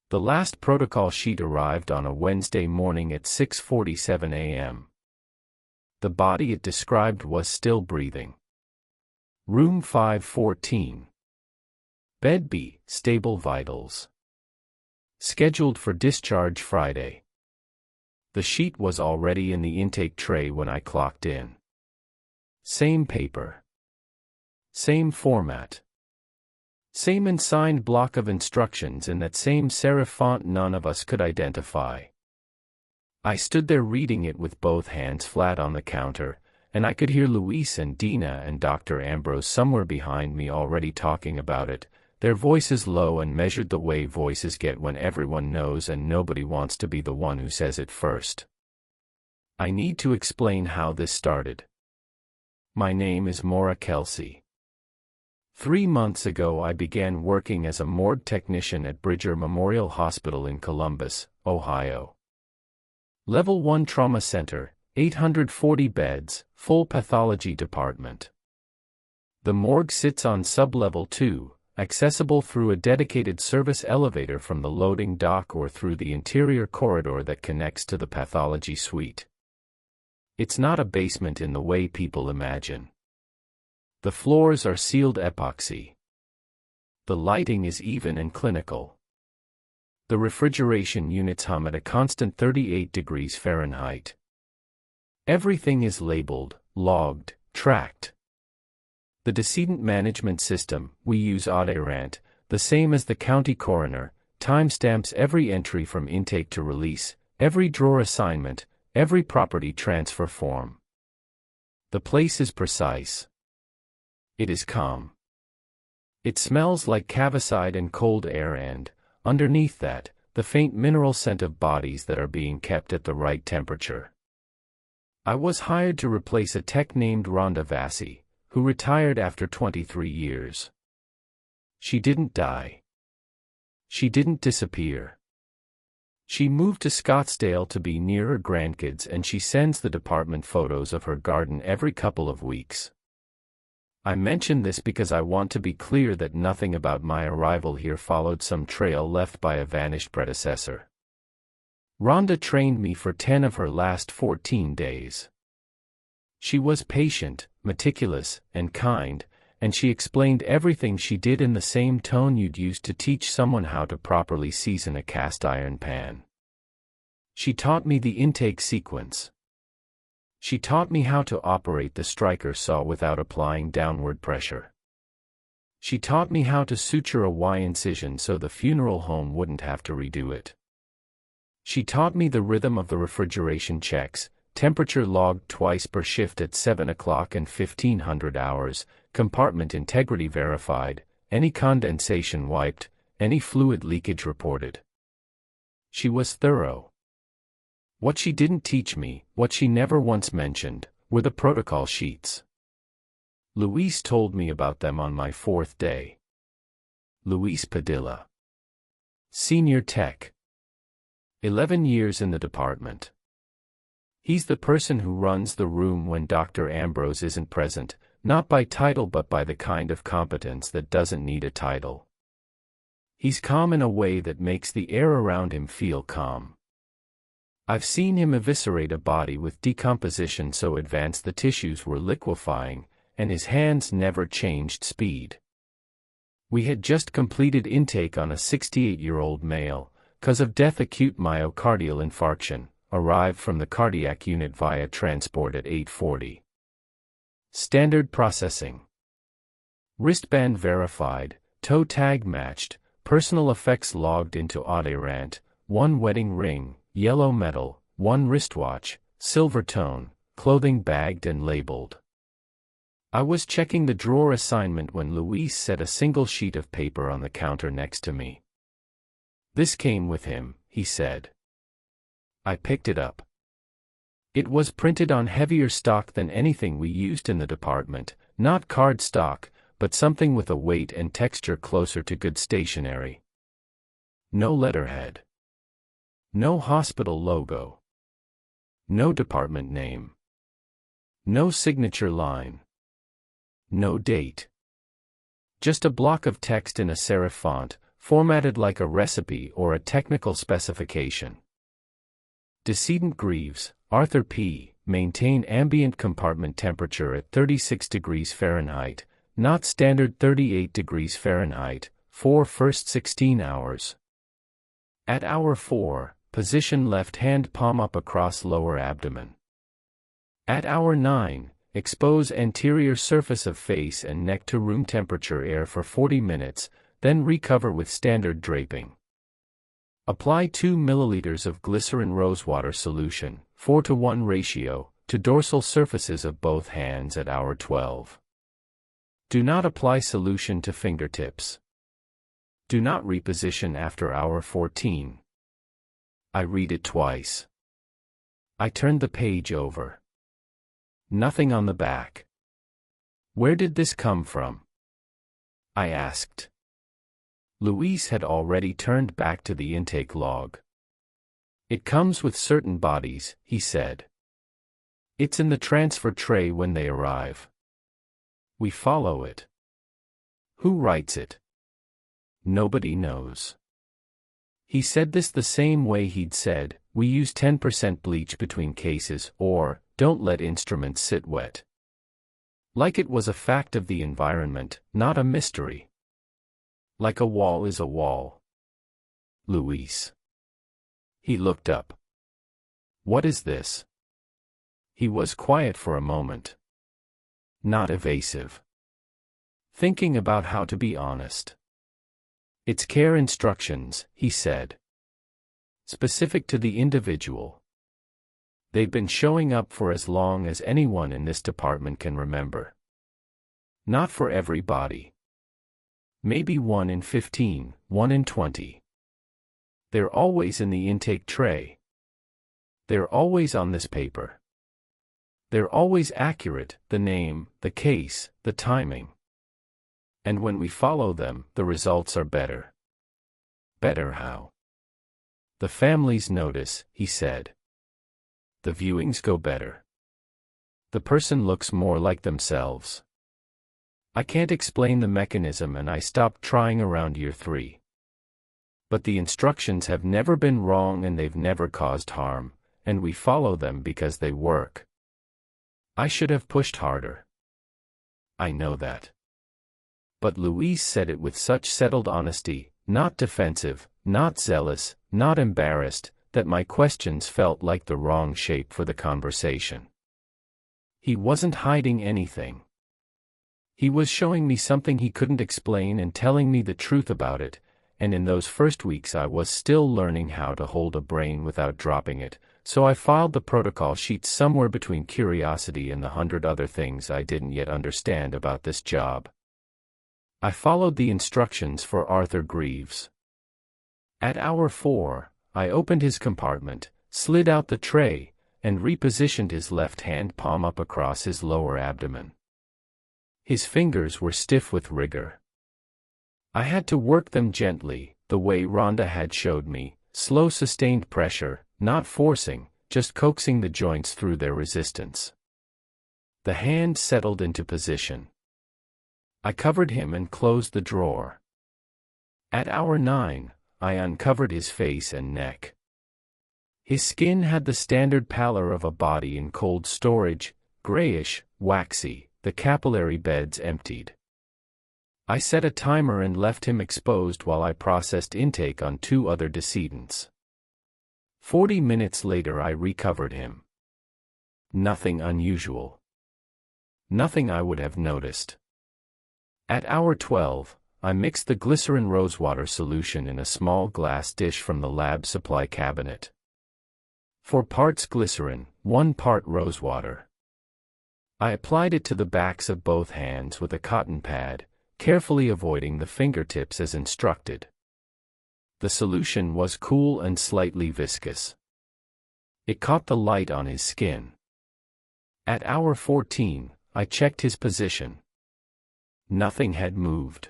The last protocol sheet arrived on a Wednesday morning at 6:47 a.m. The body it described was still breathing. Room 514. Bed B, stable vitals. Scheduled for discharge Friday. The sheet was already in the intake tray when I clocked in. Same paper. Same format. Same unsigned block of instructions in that same serif font none of us could identify. I stood there reading it with both hands flat on the counter, and I could hear Luis and Dina and Dr. Ambrose somewhere behind me already talking about it, their voices low and measured the way voices get when everyone knows and nobody wants to be the one who says it first. I need to explain how this started. My name is Maura Kelsey. 3 months ago I began working as a morgue technician at Bridger Memorial Hospital in Columbus, Ohio. Level 1 Trauma Center, 840 beds, full pathology department. The morgue sits on Sublevel 2, accessible through a dedicated service elevator from the loading dock or through the interior corridor that connects to the pathology suite. It's not a basement in the way people imagine. The floors are sealed epoxy. The lighting is even and clinical. The refrigeration units hum at a constant 38 degrees Fahrenheit. Everything is labeled, logged, tracked. The decedent management system, we use Auderant, the same as the county coroner, timestamps every entry from intake to release, every drawer assignment, every property transfer form. The place is precise. It is calm. It smells like cavicide and cold air and, underneath that, the faint mineral scent of bodies that are being kept at the right temperature. I was hired to replace a tech named Rhonda Vassie, who retired after 23 years. She didn't die. She didn't disappear. She moved to Scottsdale to be near her grandkids and she sends the department photos of her garden every couple of weeks. I mention this because I want to be clear that nothing about my arrival here followed some trail left by a vanished predecessor. Rhonda trained me for 10 of her last 14 days. She was patient, meticulous, and kind, and she explained everything she did in the same tone you'd use to teach someone how to properly season a cast iron pan. She taught me the intake sequence. She taught me how to operate the striker saw without applying downward pressure. She taught me how to suture a Y incision so the funeral home wouldn't have to redo it. She taught me the rhythm of the refrigeration checks, temperature logged twice per shift at 7 o'clock and 1500 hours, compartment integrity verified, any condensation wiped, any fluid leakage reported. She was thorough. What she didn't teach me, what she never once mentioned, were the protocol sheets. Luis told me about them on my 4th day. Luis Padilla. Senior Tech. 11 years in the department. He's the person who runs the room when Dr. Ambrose isn't present, not by title but by the kind of competence that doesn't need a title. He's calm in a way that makes the air around him feel calm. I've seen him eviscerate a body with decomposition so advanced the tissues were liquefying, and his hands never changed speed. We had just completed intake on a 68-year-old male, cause of death acute myocardial infarction, arrived from the cardiac unit via transport at 8:40. Standard processing. Wristband verified, toe tag matched, personal effects logged into Auderant, 1 wedding ring, yellow metal, 1 wristwatch, silver tone, clothing bagged and labeled. I was checking the drawer assignment when Luis set a single sheet of paper on the counter next to me. This came with him, he said. I picked it up. It was printed on heavier stock than anything we used in the department, not card stock, but something with a weight and texture closer to good stationery. No letterhead. No hospital logo. No department name. No signature line. No date. Just a block of text in a serif font, formatted like a recipe or a technical specification. Decedent Greaves, Arthur P., maintain ambient compartment temperature at 36 degrees Fahrenheit, not standard 38 degrees Fahrenheit, for first 16 hours. At hour 4, position left hand palm up across lower abdomen. At hour 9, expose anterior surface of face and neck to room temperature air for 40 minutes, then recover with standard draping. Apply 2 milliliters of glycerin rosewater solution, 4:1 ratio, to dorsal surfaces of both hands at hour 12. Do not apply solution to fingertips. Do not reposition after hour 14. I read it twice. I turned the page over. Nothing on the back. Where did this come from? I asked. Luis had already turned back to the intake log. It comes with certain bodies, he said. It's in the transfer tray when they arrive. We follow it. Who writes it? Nobody knows. He said this the same way he'd said, we use 10% bleach between cases, or, don't let instruments sit wet. Like it was a fact of the environment, not a mystery. Like a wall is a wall. Luis. He looked up. What is this? He was quiet for a moment. Not evasive. Thinking about how to be honest. It's care instructions, he said. Specific to the individual. They've been showing up for as long as anyone in this department can remember. Not for everybody. Maybe 1 in 15, 1 in 20. They're always in the intake tray. They're always on this paper. They're always accurate, the name, the case, the timing. And when we follow them, the results are better. Better how? The families notice, he said. The viewings go better. The person looks more like themselves. I can't explain the mechanism and I stopped trying around year 3. But the instructions have never been wrong and they've never caused harm, and we follow them because they work. I should have pushed harder. I know that. But Luis said it with such settled honesty, not defensive, not zealous, not embarrassed, that my questions felt like the wrong shape for the conversation. He wasn't hiding anything. He was showing me something he couldn't explain and telling me the truth about it, and in those first weeks I was still learning how to hold a brain without dropping it, so I filed the protocol sheets somewhere between curiosity and the 100 other things I didn't yet understand about this job. I followed the instructions for Arthur Greaves. At hour 4, I opened his compartment, slid out the tray, and repositioned his left hand palm up across his lower abdomen. His fingers were stiff with rigor. I had to work them gently, the way Rhonda had showed me, slow sustained pressure, not forcing, just coaxing the joints through their resistance. The hand settled into position. I covered him and closed the drawer. At hour 9, I uncovered his face and neck. His skin had the standard pallor of a body in cold storage, grayish, waxy, the capillary beds emptied. I set a timer and left him exposed while I processed intake on 2 other decedents. 40 minutes later I recovered him. Nothing unusual. Nothing I would have noticed. At hour 12, I mixed the glycerin rosewater solution in a small glass dish from the lab supply cabinet. 4 parts glycerin, 1 part rosewater. I applied it to the backs of both hands with a cotton pad, carefully avoiding the fingertips as instructed. The solution was cool and slightly viscous. It caught the light on his skin. At hour 14, I checked his position. Nothing had moved.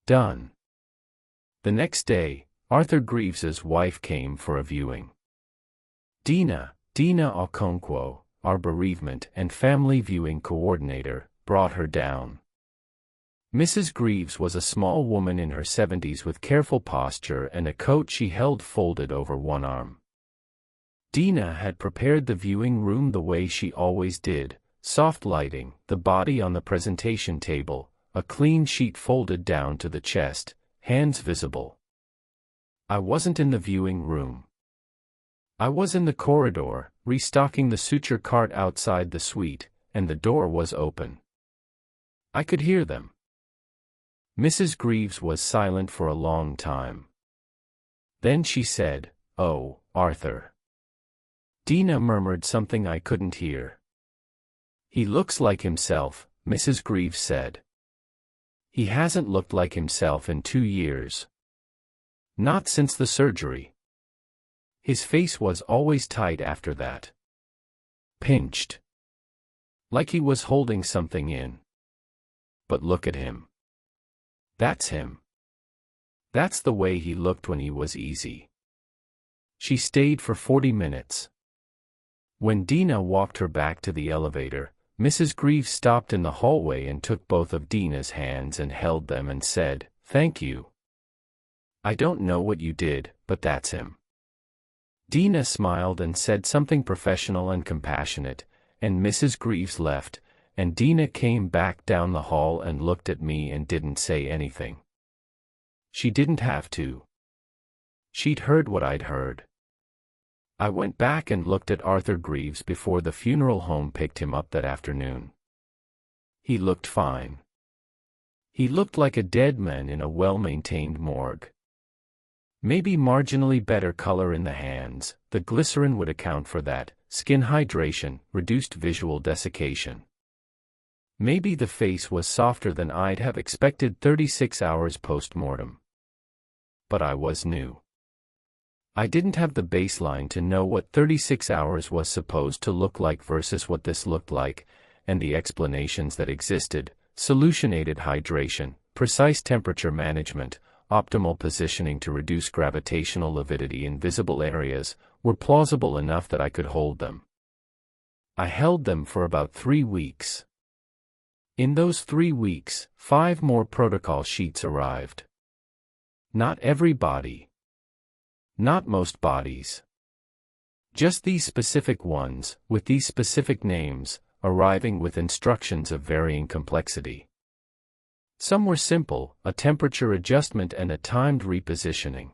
Done. The next day, Arthur Greaves's wife came for a viewing. Dina Okonkwo, our bereavement and family viewing coordinator, brought her down. Mrs. Greaves was a small woman in her 70s with careful posture and a coat she held folded over one arm. Dina had prepared the viewing room the way she always did, soft lighting, the body on the presentation table, a clean sheet folded down to the chest, hands visible. I wasn't in the viewing room. I was in the corridor, restocking the suture cart outside the suite, and the door was open. I could hear them. Mrs. Greaves was silent for a long time. Then she said, "Oh, Arthur." Dina murmured something I couldn't hear. "He looks like himself," Mrs. Greaves said. "He hasn't looked like himself in 2 years. Not since the surgery. His face was always tight after that. Pinched. Like he was holding something in. But look at him. That's him. That's the way he looked when he was easy." She stayed for 40 minutes. When Dina walked her back to the elevator, Mrs. Greaves stopped in the hallway and took both of Dina's hands and held them and said, "Thank you. I don't know what you did, but that's him." Dina smiled and said something professional and compassionate, and Mrs. Greaves left, and Dina came back down the hall and looked at me and didn't say anything. She didn't have to. She'd heard what I'd heard. I went back and looked at Arthur Greaves before the funeral home picked him up that afternoon. He looked fine. He looked like a dead man in a well-maintained morgue. Maybe marginally better color in the hands, the glycerin would account for that, skin hydration, reduced visual desiccation. Maybe the face was softer than I'd have expected 36 hours post-mortem. But I was new. I didn't have the baseline to know what 36 hours was supposed to look like versus what this looked like, and the explanations that existed, solution-aided hydration, precise temperature management, optimal positioning to reduce gravitational lividity in visible areas, were plausible enough that I could hold them. I held them for about 3 weeks. In those 3 weeks, 5 more protocol sheets arrived. Not every body. Not most bodies. Just these specific ones, with these specific names, arriving with instructions of varying complexity. Some were simple, a temperature adjustment and a timed repositioning.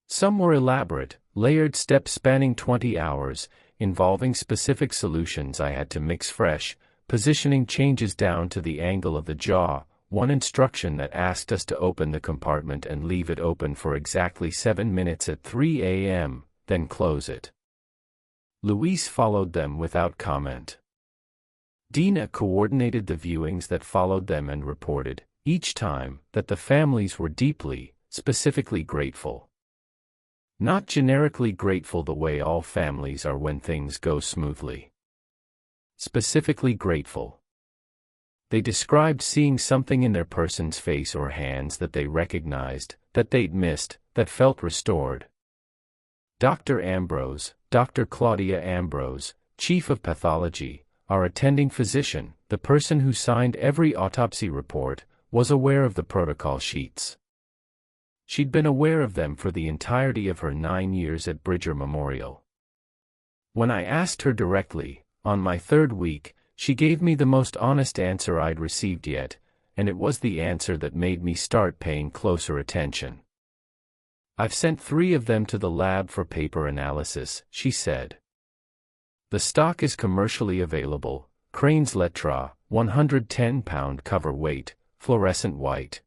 Some were elaborate, layered steps spanning 20 hours, involving specific solutions I had to mix fresh, positioning changes down to the angle of the jaw, one instruction that asked us to open the compartment and leave it open for exactly 7 minutes at 3 a.m., then close it. Louise followed them without comment. Dina coordinated the viewings that followed them and reported, each time, that the families were deeply, specifically grateful. Not generically grateful the way all families are when things go smoothly. Specifically grateful. They described seeing something in their person's face or hands that they recognized, that they'd missed, that felt restored. Dr. Ambrose, Dr. Claudia Ambrose, Chief of Pathology, our attending physician, the person who signed every autopsy report, was aware of the protocol sheets. She'd been aware of them for the entirety of her 9 years at Bridger Memorial. When I asked her directly, on my 3rd week, she gave me the most honest answer I'd received yet, and it was the answer that made me start paying closer attention. "I've sent 3 of them to the lab for paper analysis," she said. "The stock is commercially available, Crane's Letra, 110-pound cover weight, fluorescent white.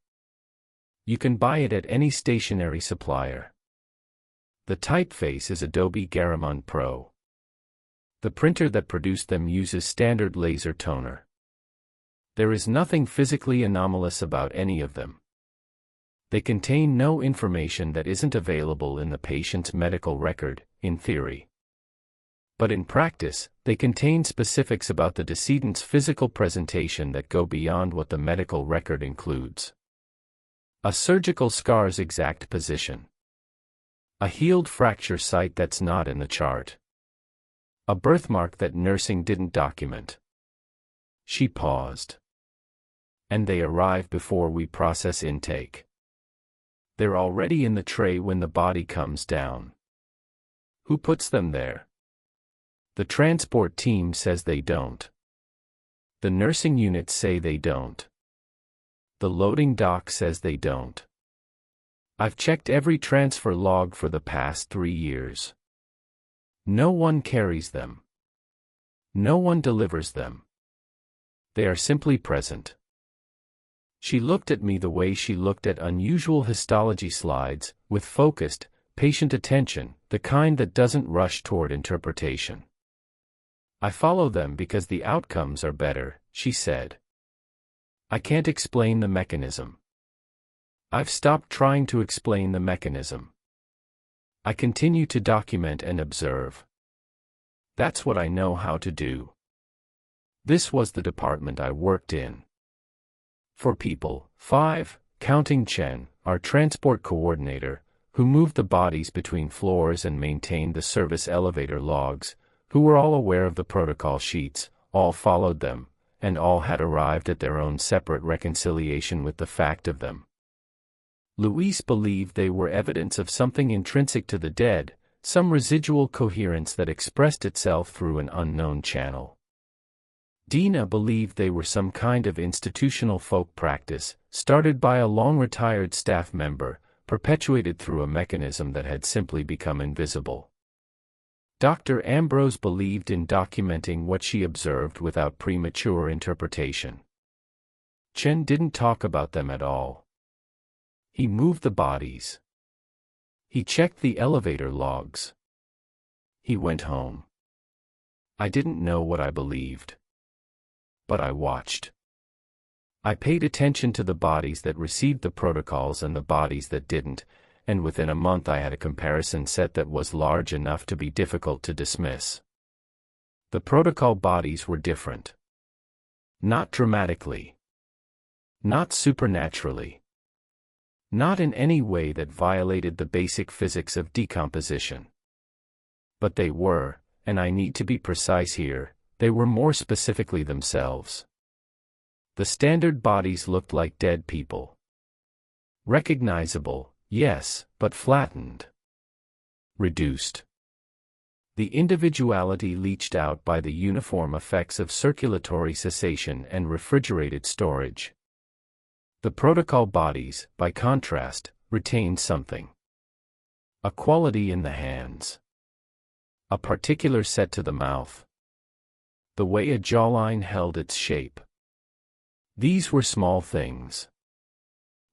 You can buy it at any stationery supplier. The typeface is Adobe Garamond Pro. The printer that produced them uses standard laser toner. There is nothing physically anomalous about any of them. They contain no information that isn't available in the patient's medical record, in theory. But in practice, they contain specifics about the decedent's physical presentation that go beyond what the medical record includes. A surgical scar's exact position. A healed fracture site that's not in the chart. A birthmark that nursing didn't document." She paused. And they arrive before we process intake. They're already in the tray when the body comes down. Who puts them there? The transport team says they don't. The nursing units say they don't. The loading dock says they don't. I've checked every transfer log for the past 3 years. No one carries them. No one delivers them. They are simply present. She looked at me the way she looked at unusual histology slides, with focused, patient attention, the kind that doesn't rush toward interpretation. I follow them because the outcomes are better, she said. I can't explain the mechanism. I've stopped trying to explain the mechanism. I continue to document and observe. That's what I know how to do. This was the department I worked in. For people, 5, counting Chen, our transport coordinator, who moved the bodies between floors and maintained the service elevator logs, who were all aware of the protocol sheets, all followed them, and all had arrived at their own separate reconciliation with the fact of them. Luis believed they were evidence of something intrinsic to the dead, some residual coherence that expressed itself through an unknown channel. Dina believed they were some kind of institutional folk practice, started by a long-retired staff member, perpetuated through a mechanism that had simply become invisible. Dr. Ambrose believed in documenting what she observed without premature interpretation. Chen didn't talk about them at all. He moved the bodies. He checked the elevator logs. He went home. I didn't know what I believed. But I watched. I paid attention to the bodies that received the protocols and the bodies that didn't, and within a month I had a comparison set that was large enough to be difficult to dismiss. The protocol bodies were different. Not dramatically. Not supernaturally. Not in any way that violated the basic physics of decomposition. But they were, and I need to be precise here, they were more specifically themselves. The standard bodies looked like dead people. Recognizable, yes, but flattened. Reduced. The individuality leached out by the uniform effects of circulatory cessation and refrigerated storage. The protocol bodies, by contrast, retained something. A quality in the hands. A particular set to the mouth. The way a jawline held its shape. These were small things.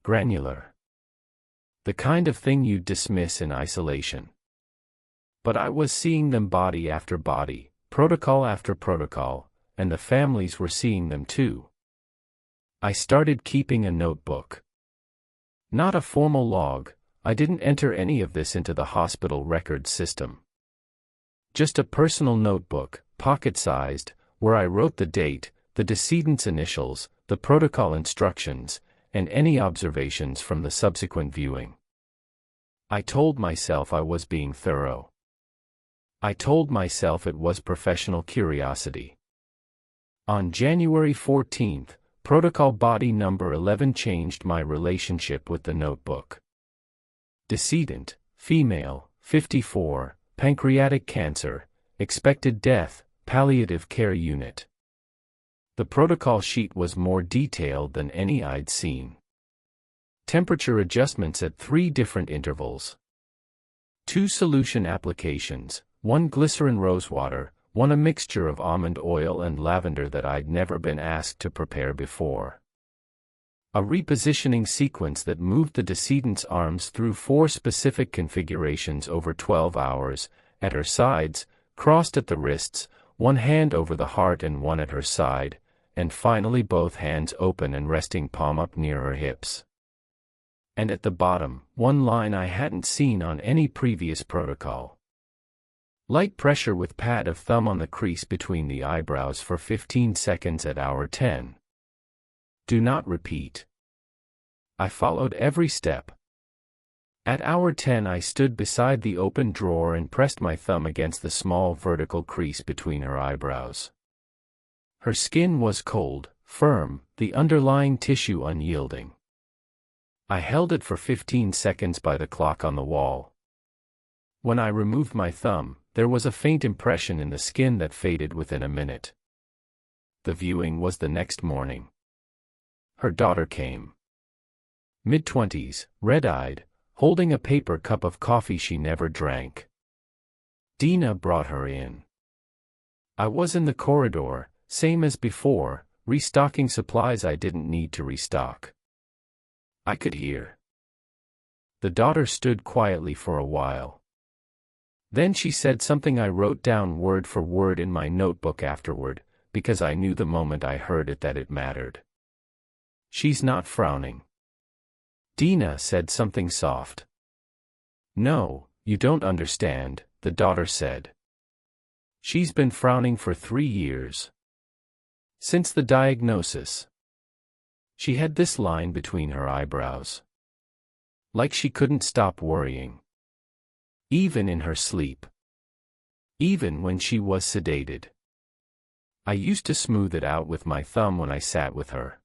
Granular. The kind of thing you'd dismiss in isolation. But I was seeing them body after body, protocol after protocol, and the families were seeing them too. I started keeping a notebook. Not a formal log, I didn't enter any of this into the hospital records system. Just a personal notebook, pocket-sized, where I wrote the date, the decedent's initials, the protocol instructions, and any observations from the subsequent viewing. I told myself I was being thorough. I told myself it was professional curiosity. On January 14th, protocol body number 11 changed my relationship with the notebook. Decedent, female, 54, pancreatic cancer, expected death, palliative care unit. The protocol sheet was more detailed than any I'd seen. Temperature adjustments at 3 different intervals. 2 solution applications, 1 glycerin rosewater, 1 a mixture of almond oil and lavender that I'd never been asked to prepare before. A repositioning sequence that moved the decedent's arms through 4 specific configurations over 12 hours, at her sides, crossed at the wrists, 1 hand over the heart and 1 at her side, and finally both hands open and resting palm up near her hips. And at the bottom, 1 line I hadn't seen on any previous protocol. Light pressure with pad of thumb on the crease between the eyebrows for 15 seconds at hour 10. Do not repeat. I followed every step. At hour 10 I stood beside the open drawer and pressed my thumb against the small vertical crease between her eyebrows. Her skin was cold, firm, the underlying tissue unyielding. I held it for 15 seconds by the clock on the wall. When I removed my thumb, there was a faint impression in the skin that faded within a minute. The viewing was the next morning. Her daughter came. Mid-20s, red-eyed, holding a paper cup of coffee she never drank. Dina brought her in. I was in the corridor, same as before, restocking supplies I didn't need to restock. I could hear. The daughter stood quietly for a while. Then she said something I wrote down word for word in my notebook afterward, because I knew the moment I heard it that it mattered. She's not frowning. Dina said something soft. No, you don't understand, the daughter said. She's been frowning for 3 years. Since the diagnosis. She had this line between her eyebrows. Like she couldn't stop worrying. Even in her sleep. Even when she was sedated. I used to smooth it out with my thumb when I sat with her.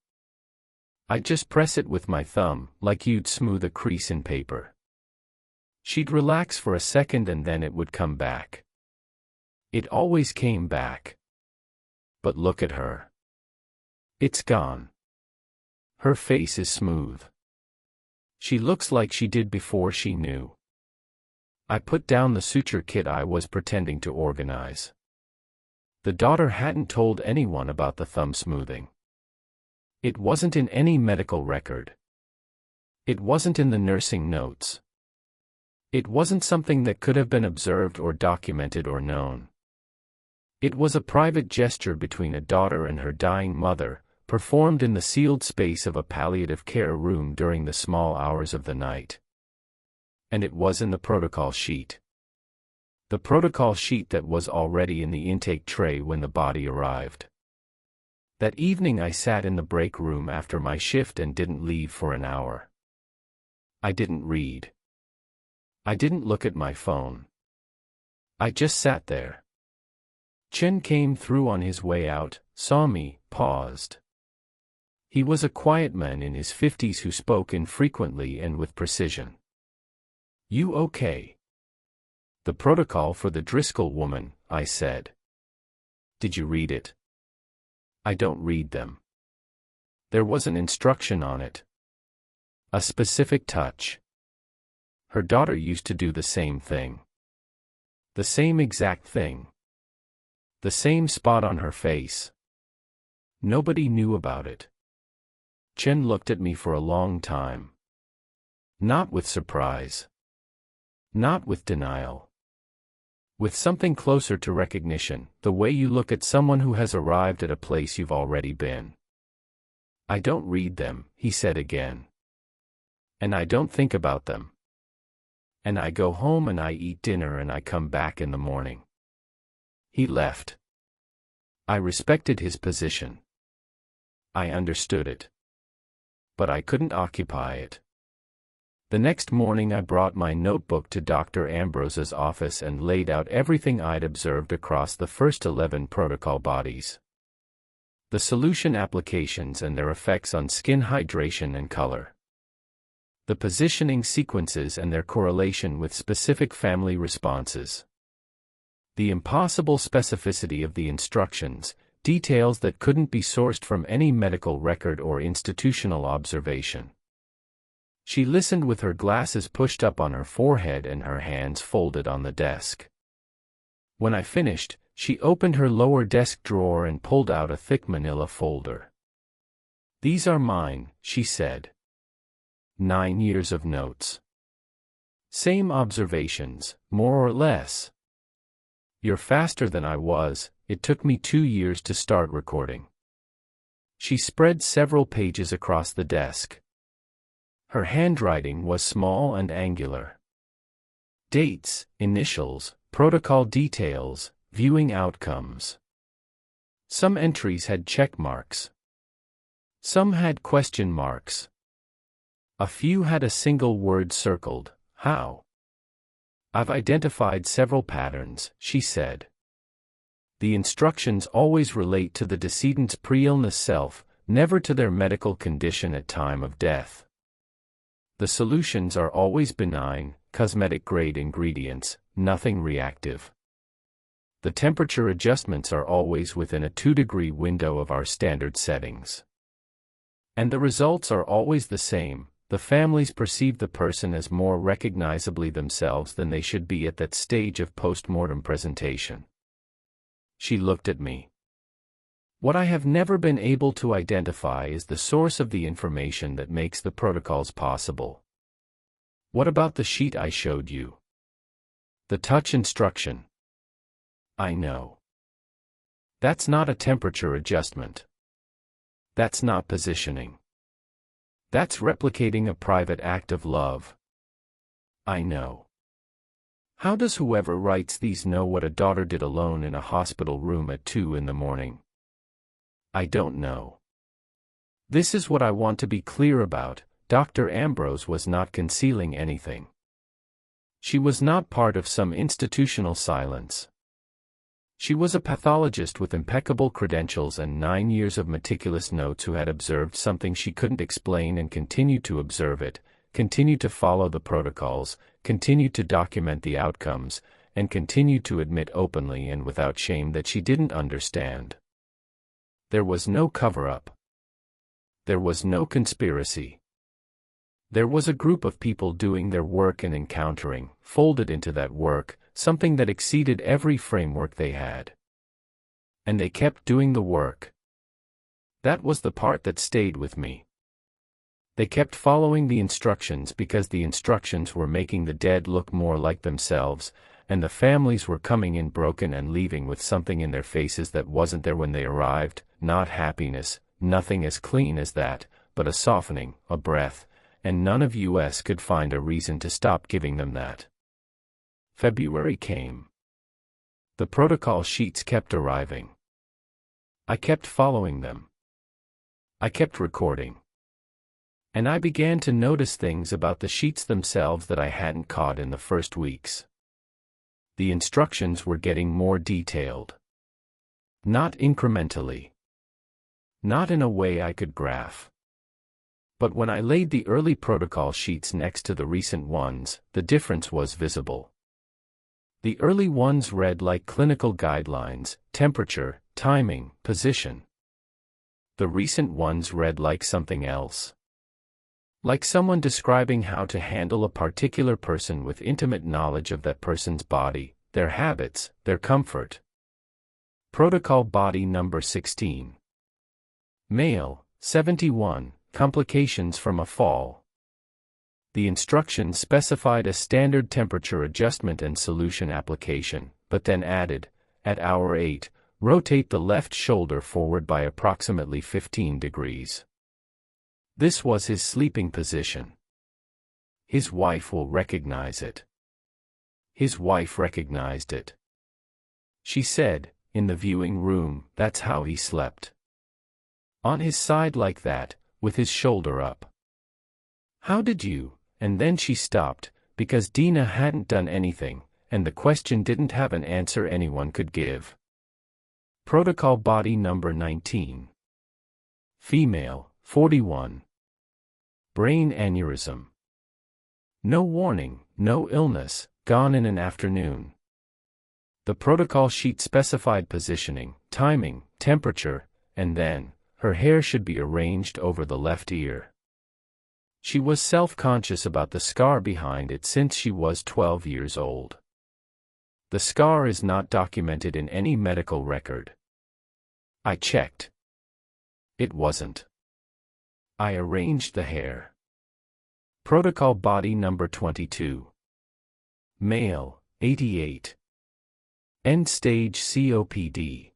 I'd just press it with my thumb, like you'd smooth a crease in paper. She'd relax for a second and then it would come back. It always came back. But look at her. It's gone. Her face is smooth. She looks like she did before she knew. I put down the suture kit I was pretending to organize. The daughter hadn't told anyone about the thumb smoothing. It wasn't in any medical record. It wasn't in the nursing notes. It wasn't something that could have been observed or documented or known. It was a private gesture between a daughter and her dying mother, performed in the sealed space of a palliative care room during the small hours of the night. And it was in the protocol sheet. The protocol sheet that was already in the intake tray when the body arrived. That evening I sat in the break room after my shift and didn't leave for an hour. I didn't read. I didn't look at my phone. I just sat there. Chen came through on his way out, saw me, paused. He was a quiet man in his 50s who spoke infrequently and with precision. You okay? The protocol for the Driscoll woman, I said. Did you read it? I don't read them. There was an instruction on it. A specific touch. Her daughter used to do the same thing. The same exact thing. The same spot on her face. Nobody knew about it. Chen looked at me for a long time. Not with surprise. Not with denial. With something closer to recognition, the way you look at someone who has arrived at a place you've already been. I don't read them, he said again. And I don't think about them. And I go home and I eat dinner and I come back in the morning. He left. I respected his position. I understood it. But I couldn't occupy it. The next morning I brought my notebook to Dr. Ambrose's office and laid out everything I'd observed across the first 11 protocol bodies. The solution applications and their effects on skin hydration and color. The positioning sequences and their correlation with specific family responses. The impossible specificity of the instructions, details that couldn't be sourced from any medical record or institutional observation. She listened with her glasses pushed up on her forehead and her hands folded on the desk. When I finished, she opened her lower desk drawer and pulled out a thick manila folder. These are mine, she said. 9 years of notes. Same observations, more or less. You're faster than I was, it took me 2 years to start recording. She spread several pages across the desk. Her handwriting was small and angular. Dates, initials, protocol details, viewing outcomes. Some entries had check marks. Some had question marks. A few had a single word circled, how. I've identified several patterns, she said. The instructions always relate to the decedent's pre-illness self, never to their medical condition at time of death. The solutions are always benign, cosmetic-grade ingredients, nothing reactive. The temperature adjustments are always within a 2-degree window of our standard settings. And the results are always the same. The families perceive the person as more recognizably themselves than they should be at that stage of post-mortem presentation. She looked at me. What I have never been able to identify is the source of the information that makes the protocols possible. What about the sheet I showed you? The touch instruction. I know. That's not a temperature adjustment. That's not positioning. That's replicating a private act of love. I know. How does whoever writes these know what a daughter did alone in a hospital room at 2 in the morning? I don't know. This is what I want to be clear about. Dr. Ambrose was not concealing anything. She was not part of some institutional silence. She was a pathologist with impeccable credentials and 9 years of meticulous notes who had observed something she couldn't explain and continued to observe it, continued to follow the protocols, continued to document the outcomes, and continued to admit openly and without shame that she didn't understand. There was no cover-up. There was no conspiracy. There was a group of people doing their work and encountering, folded into that work, something that exceeded every framework they had. And they kept doing the work. That was the part that stayed with me. They kept following the instructions because the instructions were making the dead look more like themselves, and the families were coming in broken and leaving with something in their faces that wasn't there when they arrived, not happiness, nothing as clean as that, but a softening, a breath, and none of us could find a reason to stop giving them that. February came. The protocol sheets kept arriving. I kept following them. I kept recording. And I began to notice things about the sheets themselves that I hadn't caught in the first weeks. The instructions were getting more detailed. Not incrementally. Not in a way I could graph. But when I laid the early protocol sheets next to the recent ones, the difference was visible. The early ones read like clinical guidelines, temperature, timing, position. The recent ones read like something else. Like someone describing how to handle a particular person with intimate knowledge of that person's body, their habits, their comfort. Protocol body number 16. Male, 71, complications from a fall. The instructions specified a standard temperature adjustment and solution application, but then added, at hour 8, rotate the left shoulder forward by approximately 15 degrees. This was his sleeping position. His wife will recognize it. His wife recognized it. She said, in the viewing room, that's how he slept. On his side like that, with his shoulder up. How did you? And then she stopped, because Dina hadn't done anything, and the question didn't have an answer anyone could give. Protocol body number 19. Female, 41. Brain aneurysm. No warning, no illness, gone in an afternoon. The protocol sheet specified positioning, timing, temperature, and then, her hair should be arranged over the left ear. She was self-conscious about the scar behind it since she was 12 years old. The scar is not documented in any medical record. I checked. It wasn't. I arranged the hair. Protocol body number 22. Male, 88. End-stage COPD.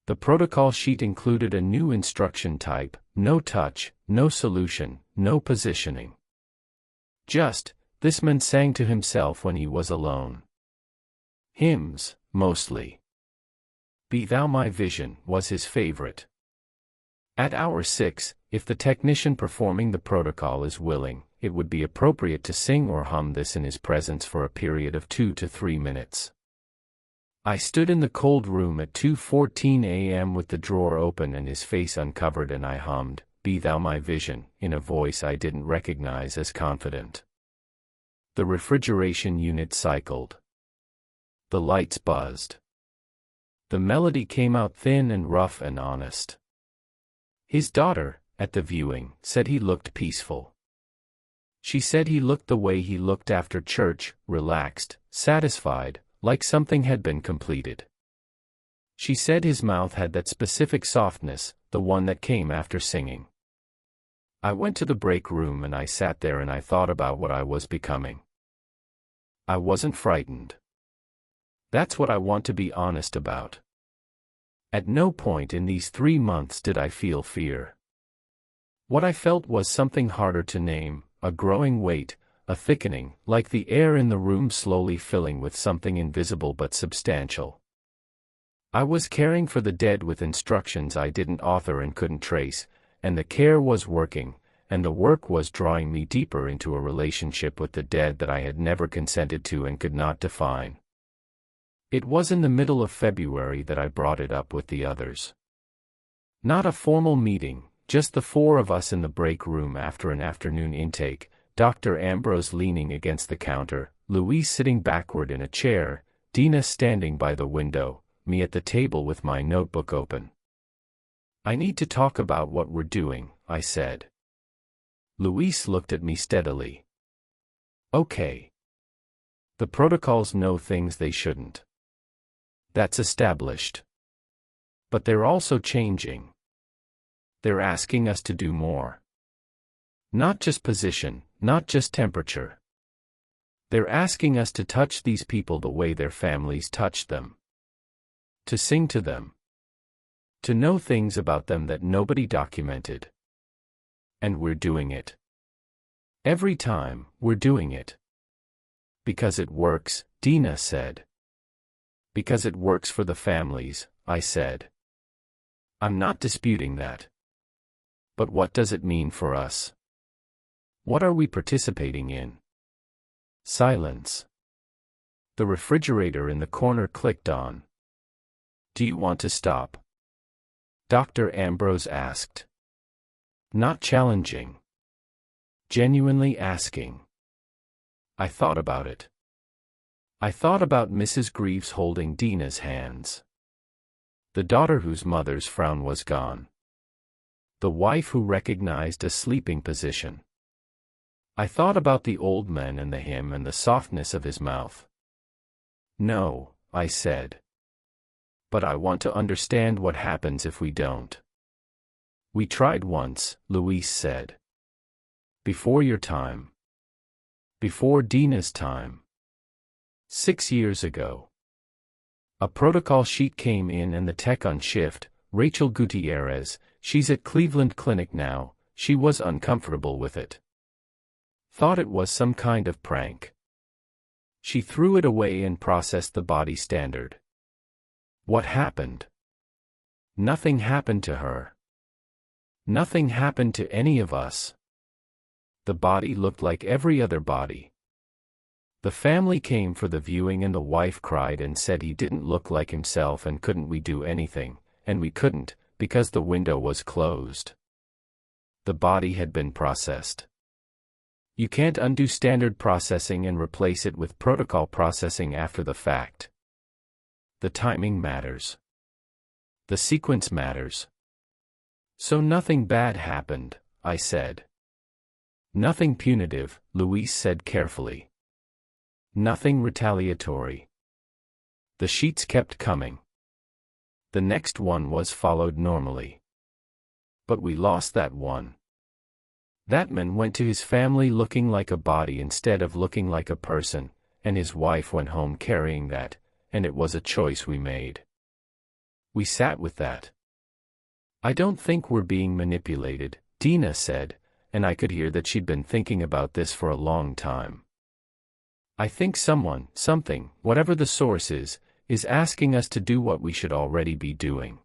The protocol sheet included a new instruction type, no touch, no solution, no positioning. Just, this man sang to himself when he was alone. Hymns, mostly. Be Thou My Vision was his favorite. At hour 6, if the technician performing the protocol is willing, it would be appropriate to sing or hum this in his presence for a period of 2 to 3 minutes. I stood in the cold room at 2:14 a.m. with the drawer open and his face uncovered, and I hummed, "Be thou my vision," in a voice I didn't recognize as confident. The refrigeration unit cycled. The lights buzzed. The melody came out thin and rough and honest. His daughter, at the viewing, said he looked peaceful. She said he looked the way he looked after church, relaxed, satisfied, like something had been completed. She said his mouth had that specific softness, the one that came after singing. I went to the break room and I sat there and I thought about what I was becoming. I wasn't frightened. That's what I want to be honest about. At no point in these 3 months did I feel fear. What I felt was something harder to name, a growing weight, a thickening, like the air in the room slowly filling with something invisible but substantial. I was caring for the dead with instructions I didn't author and couldn't trace, and the care was working, and the work was drawing me deeper into a relationship with the dead that I had never consented to and could not define. It was in the middle of February that I brought it up with the others. Not a formal meeting, just the 4 of us in the break room after an afternoon intake, Dr. Ambrose leaning against the counter, Louise sitting backward in a chair, Dina standing by the window, me at the table with my notebook open. "I need to talk about what we're doing," I said. Louise looked at me steadily. "Okay. The protocols know things they shouldn't. That's established. But they're also changing. They're asking us to do more. Not just position, not just temperature. They're asking us to touch these people the way their families touched them. To sing to them. To know things about them that nobody documented. And we're doing it. Every time, we're doing it. Because it works," Dina said. "Because it works for the families," I said. "I'm not disputing that. But what does it mean for us? What are we participating in?" Silence. The refrigerator in the corner clicked on. "Do you want to stop?" Dr. Ambrose asked. Not challenging. Genuinely asking. I thought about it. I thought about Mrs. Greaves holding Dina's hands. The daughter whose mother's frown was gone. The wife who recognized a sleeping position. I thought about the old man and the hymn and the softness of his mouth. "No," I said. "But I want to understand what happens if we don't." "We tried once," Louise said. "Before your time. Before Dina's time. 6 years ago. A protocol sheet came in and the tech on shift, Rachel Gutierrez, she's at Cleveland Clinic now, she was uncomfortable with it. Thought it was some kind of prank. She threw it away and processed the body standard. What happened? Nothing happened to her. Nothing happened to any of us. The body looked like every other body. The family came for the viewing and the wife cried and said he didn't look like himself and couldn't we do anything, and we couldn't, because the window was closed. The body had been processed. You can't undo standard processing and replace it with protocol processing after the fact. The timing matters. The sequence matters. So nothing bad happened, I said. Nothing punitive, Louise said carefully. Nothing retaliatory. The sheets kept coming. The next one was followed normally. But we lost that one. That man went to his family looking like a body instead of looking like a person, and his wife went home carrying that, and it was a choice we made. We sat with that. I don't think we're being manipulated, Dina said, and I could hear that she'd been thinking about this for a long time. I think someone, something, whatever the source is asking us to do what we should already be doing.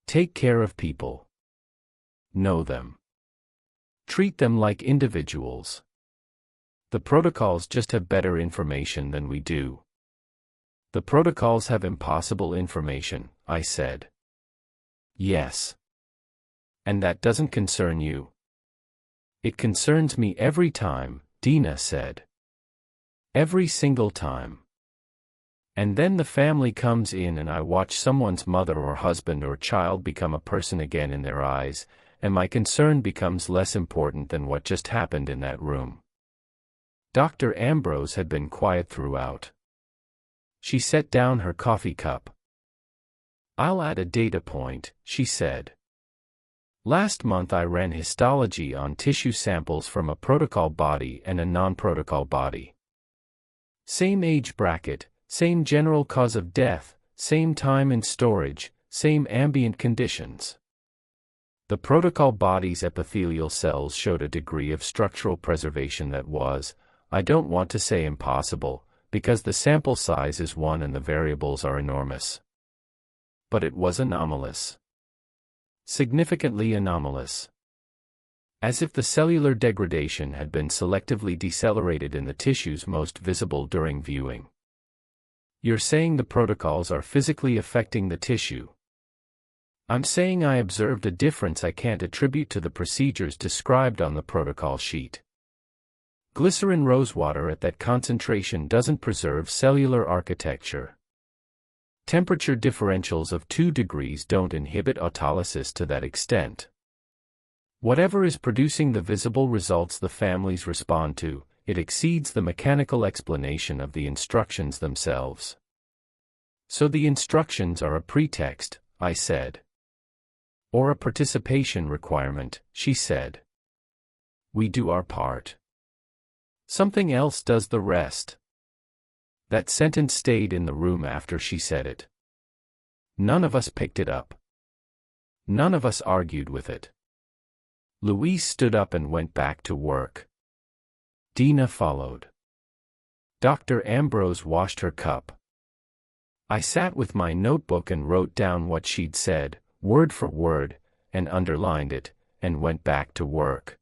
Take care of people. Know them. Treat them like individuals. The protocols just have better information than we do. The protocols have impossible information, I said. Yes. And that doesn't concern you? It concerns me every time, Dina said. Every single time. And then the family comes in and I watch someone's mother or husband or child become a person again in their eyes, and my concern becomes less important than what just happened in that room. Dr. Ambrose had been quiet throughout. She set down her coffee cup. I'll add a data point, she said. Last month I ran histology on tissue samples from a protocol body and a non-protocol body. Same age bracket, same general cause of death, same time in storage, same ambient conditions. The protocol body's epithelial cells showed a degree of structural preservation that was, I don't want to say impossible, because the sample size is one and the variables are enormous. But it was anomalous. Significantly anomalous. As if the cellular degradation had been selectively decelerated in the tissues most visible during viewing. You're saying the protocols are physically affecting the tissue. I'm saying I observed a difference I can't attribute to the procedures described on the protocol sheet. Glycerin rosewater at that concentration doesn't preserve cellular architecture. Temperature differentials of 2 degrees don't inhibit autolysis to that extent. Whatever is producing the visible results the families respond to, it exceeds the mechanical explanation of the instructions themselves. So the instructions are a pretext, I said. Or a participation requirement, she said. We do our part. Something else does the rest. That sentence stayed in the room after she said it. None of us picked it up. None of us argued with it. Louise stood up and went back to work. Dina followed. Dr. Ambrose washed her cup. I sat with my notebook and wrote down what she'd said, word for word, and underlined it, and went back to work.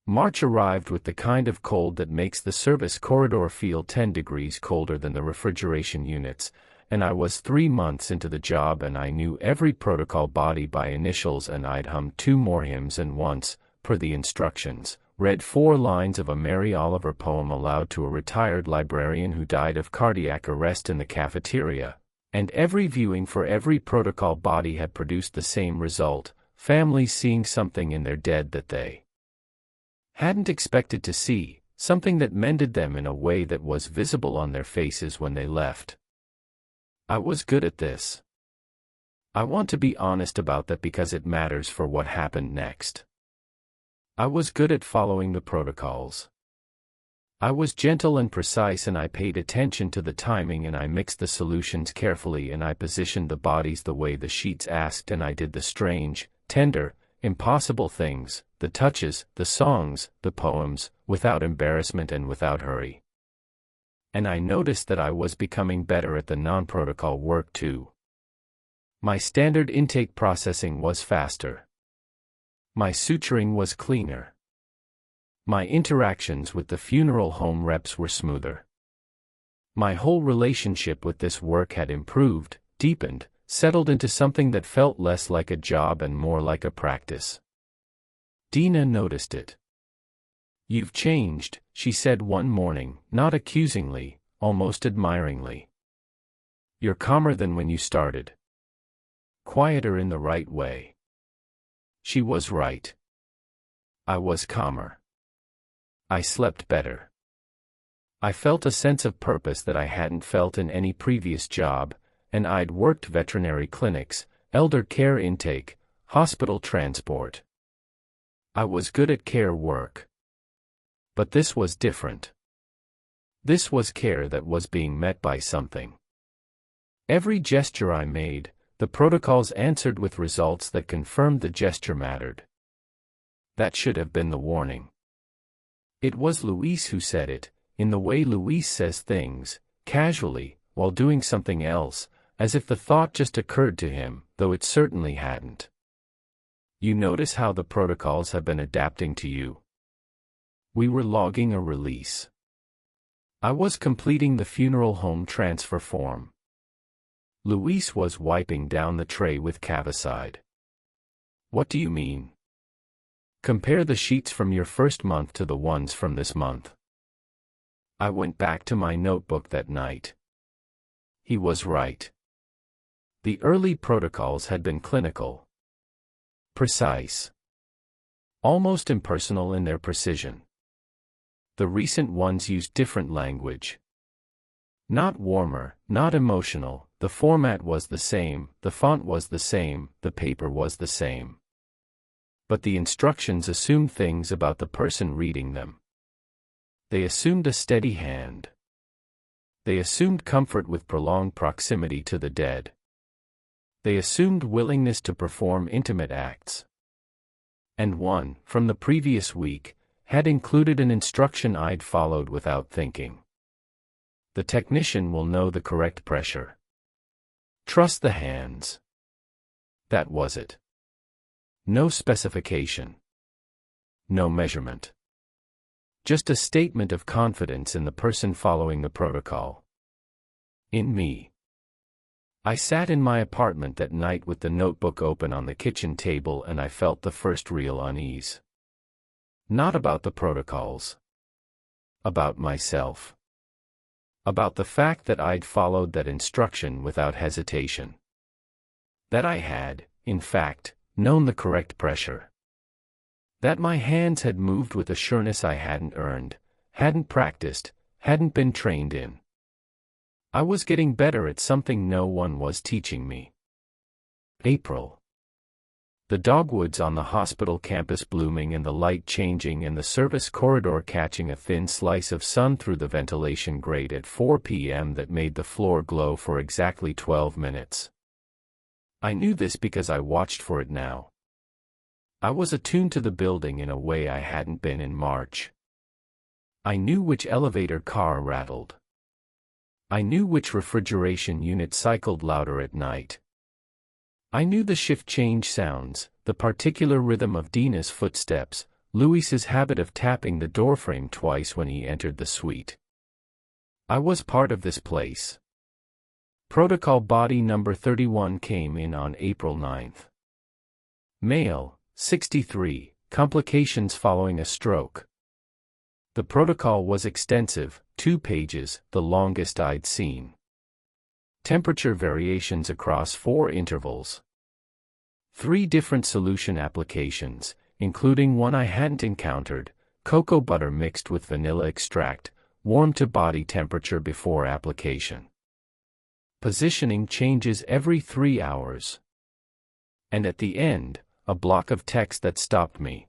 March arrived with the kind of cold that makes the service corridor feel 10 degrees colder than the refrigeration units, and I was 3 months into the job and I knew every protocol body by initials and I'd hummed 2 more hymns and once, per the instructions, read 4 lines of a Mary Oliver poem aloud to a retired librarian who died of cardiac arrest in the cafeteria, and every viewing for every protocol body had produced the same result, families seeing something in their dead that they hadn't expected to see, something that mended them in a way that was visible on their faces when they left. I was good at this. I want to be honest about that because it matters for what happened next. I was good at following the protocols. I was gentle and precise and I paid attention to the timing and I mixed the solutions carefully and I positioned the bodies the way the sheets asked and I did the strange, tender, impossible things, the touches, the songs, the poems, without embarrassment and without hurry. And I noticed that I was becoming better at the non-protocol work too. My standard intake processing was faster. My suturing was cleaner. My interactions with the funeral home reps were smoother. My whole relationship with this work had improved, deepened, settled into something that felt less like a job and more like a practice. Dina noticed it. You've changed, she said one morning, not accusingly, almost admiringly. You're calmer than when you started. Quieter in the right way. She was right. I was calmer. I slept better. I felt a sense of purpose that I hadn't felt in any previous job, and I'd worked veterinary clinics, elder care intake, hospital transport. I was good at care work. But this was different. This was care that was being met by something. Every gesture I made, the protocols answered with results that confirmed the gesture mattered. That should have been the warning. It was Luis who said it, in the way Luis says things, casually, while doing something else, as if the thought just occurred to him, though it certainly hadn't. You notice how the protocols have been adapting to you. We were logging a release. I was completing the funeral home transfer form. Luis was wiping down the tray with Cavicide. What do you mean? Compare the sheets from your first month to the ones from this month. I went back to my notebook that night. He was right. The early protocols had been clinical, precise, almost impersonal in their precision. The recent ones used different language. Not warmer, not emotional, the format was the same, the font was the same, the paper was the same. But the instructions assumed things about the person reading them. They assumed a steady hand. They assumed comfort with prolonged proximity to the dead. They assumed willingness to perform intimate acts. And one, from the previous week, had included an instruction I'd followed without thinking. The technician will know the correct pressure. Trust the hands. That was it. No specification. No measurement. Just a statement of confidence in the person following the protocol. In me. I sat in my apartment that night with the notebook open on the kitchen table and I felt the first real unease. Not about the protocols. About myself. About the fact that I'd followed that instruction without hesitation. That I had, in fact, known the correct pressure. That my hands had moved with a sureness I hadn't earned, hadn't practiced, hadn't been trained in. I was getting better at something no one was teaching me. April. The dogwoods on the hospital campus blooming and the light changing and the service corridor catching a thin slice of sun through the ventilation grate at 4 p.m. that made the floor glow for exactly 12 minutes. I knew this because I watched for it now. I was attuned to the building in a way I hadn't been in March. I knew which elevator car rattled. I knew which refrigeration unit cycled louder at night. I knew the shift change sounds, the particular rhythm of Dina's footsteps, Luis's habit of tapping the doorframe twice when he entered the suite. I was part of this place. Protocol body number 31 came in on April 9th. Male, 63, complications following a stroke. The protocol was extensive, 2 pages, the longest I'd seen. Temperature variations across 4 intervals. 3 different solution applications, including one I hadn't encountered, cocoa butter mixed with vanilla extract, warmed to body temperature before application. Positioning changes every 3 hours. And at the end, a block of text that stopped me.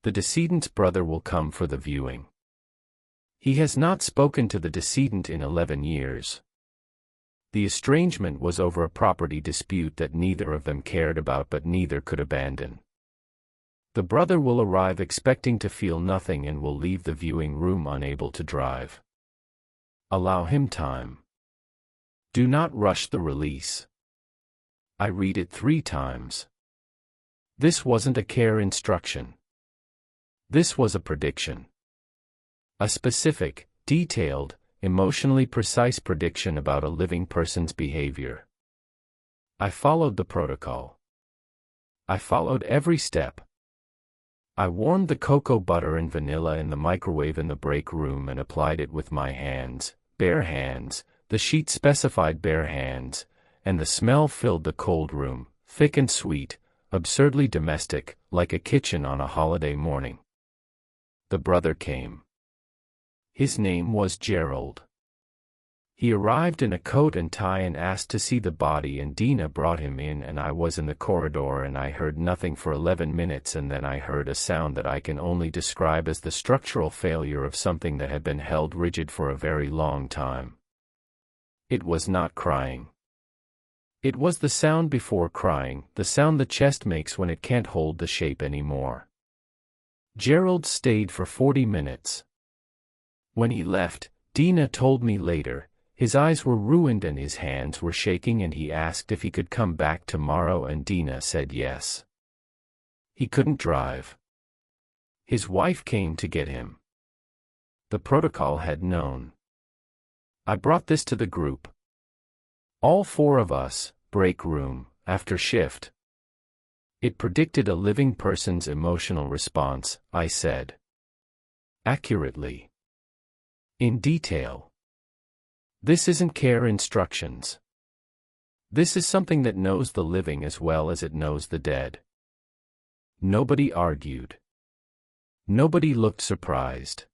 The decedent's brother will come for the viewing. He has not spoken to the decedent in 11 years. The estrangement was over a property dispute that neither of them cared about but neither could abandon. The brother will arrive expecting to feel nothing and will leave the viewing room unable to drive. Allow him time. Do not rush the release. I read it 3 times. This wasn't a care instruction. This was a prediction. A specific, detailed, emotionally precise prediction about a living person's behavior. I followed the protocol. I followed every step. I warmed the cocoa butter and vanilla in the microwave in the break room and applied it with my hands, bare hands, the sheet specified bare hands, and the smell filled the cold room, thick and sweet, absurdly domestic, like a kitchen on a holiday morning. The brother came. His name was Gerald. He arrived in a coat and tie and asked to see the body, and Dina brought him in, and I was in the corridor and I heard nothing for 11 minutes, and then I heard a sound that I can only describe as the structural failure of something that had been held rigid for a very long time. It was not crying. It was the sound before crying, the sound the chest makes when it can't hold the shape anymore. Gerald stayed for 40 minutes. When he left, Dina told me later, his eyes were ruined and his hands were shaking, and he asked if he could come back tomorrow, and Dina said yes. He couldn't drive. His wife came to get him. The protocol had known. I brought this to the group. All four of us, break room, after shift. It predicted a living person's emotional response, I said. Accurately. In detail. This isn't care instructions. This is something that knows the living as well as it knows the dead. Nobody argued. Nobody looked surprised.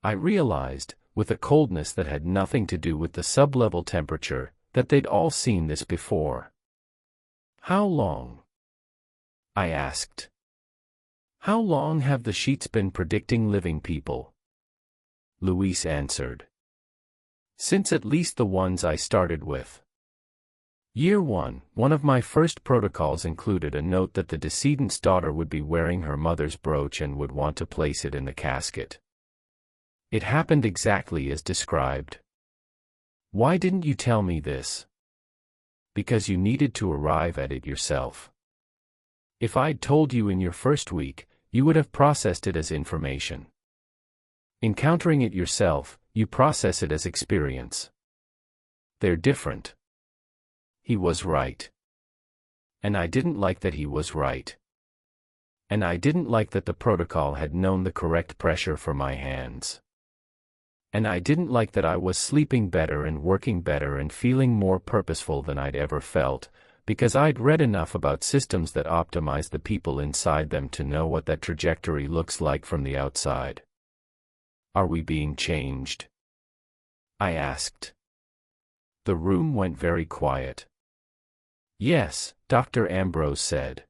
I realized, with a coldness that had nothing to do with the sub-level temperature, that they'd all seen this before. How long? I asked. How long have the sheets been predicting living people? Luis answered. Since at least the ones I started with. Year 1, one of my first protocols included a note that the decedent's daughter would be wearing her mother's brooch and would want to place it in the casket. It happened exactly as described. Why didn't you tell me this? Because you needed to arrive at it yourself. If I'd told you in your first week, you would have processed it as information. Encountering it yourself, you process it as experience. They're different. He was right. And I didn't like that he was right. And I didn't like that the protocol had known the correct pressure for my hands. And I didn't like that I was sleeping better and working better and feeling more purposeful than I'd ever felt, because I'd read enough about systems that optimize the people inside them to know what that trajectory looks like from the outside. Are we being changed? I asked. The room went very quiet. Yes, Dr. Ambrose said.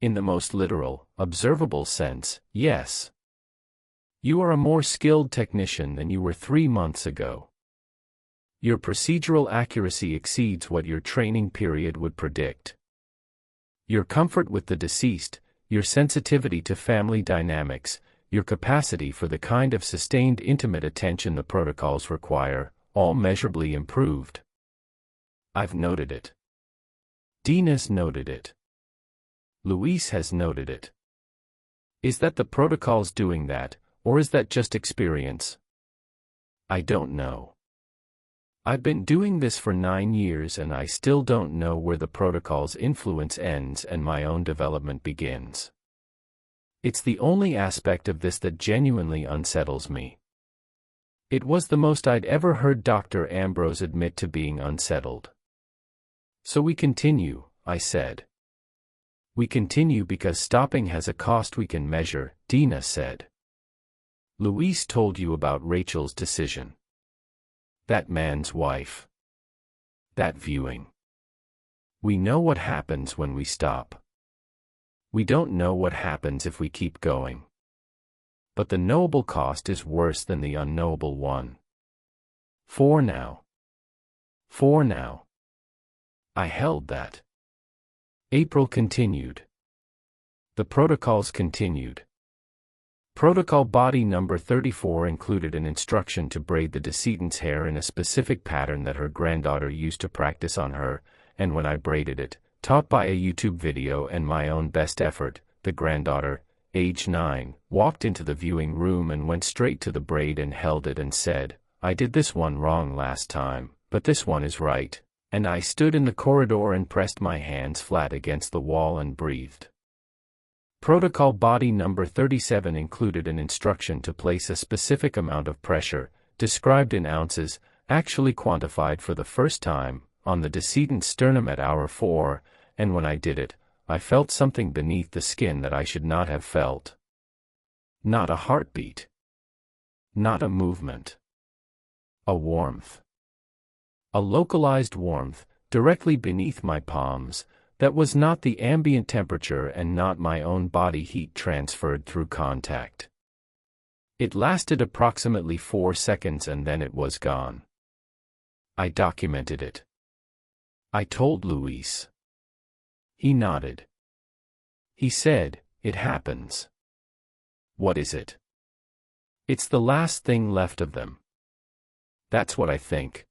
In the most literal, observable sense, yes. You are a more skilled technician than you were 3 months ago. Your procedural accuracy exceeds what your training period would predict. Your comfort with the deceased, your sensitivity to family dynamics, your capacity for the kind of sustained intimate attention the protocols require, all measurably improved. I've noted it. Dina's noted it. Luis has noted it. Is that the protocols doing that, or is that just experience? I don't know. I've been doing this for 9 years and I still don't know where the protocol's influence ends and my own development begins. It's the only aspect of this that genuinely unsettles me. It was the most I'd ever heard Dr. Ambrose admit to being unsettled. So we continue, I said. We continue because stopping has a cost we can measure, Dina said. Luis told you about Rachel's decision. That man's wife. That viewing. We know what happens when we stop. We don't know what happens if we keep going. But the knowable cost is worse than the unknowable one. For now. For now. I held that. April continued. The protocols continued. Protocol body number 34 included an instruction to braid the decedent's hair in a specific pattern that her granddaughter used to practice on her, and when I braided it, taught by a YouTube video and my own best effort, the granddaughter, age 9, walked into the viewing room and went straight to the braid and held it and said, "I did this one wrong last time, but this one is right," and I stood in the corridor and pressed my hands flat against the wall and breathed. Protocol body number 37 included an instruction to place a specific amount of pressure, described in ounces, actually quantified for the first time, on the decedent's sternum at hour 4, and when I did it, I felt something beneath the skin that I should not have felt. Not a heartbeat. Not a movement. A warmth. A localized warmth, directly beneath my palms, that was not the ambient temperature and not my own body heat transferred through contact. It lasted approximately 4 seconds and then it was gone. I documented it. I told Luis. He nodded. He said, "It happens." What is it? It's the last thing left of them. That's what I think.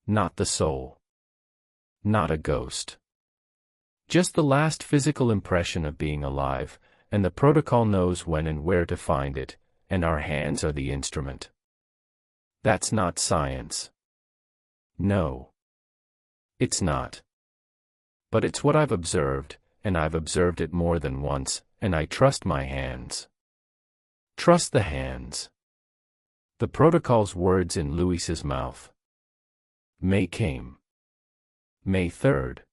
Not the soul. Not a ghost. Just the last physical impression of being alive, and the protocol knows when and where to find it, and our hands are the instrument. That's not science. No. It's not. But it's what I've observed, and I've observed it more than once, and I trust my hands. Trust the hands. The protocol's words in Louis's mouth. May came. May 3rd.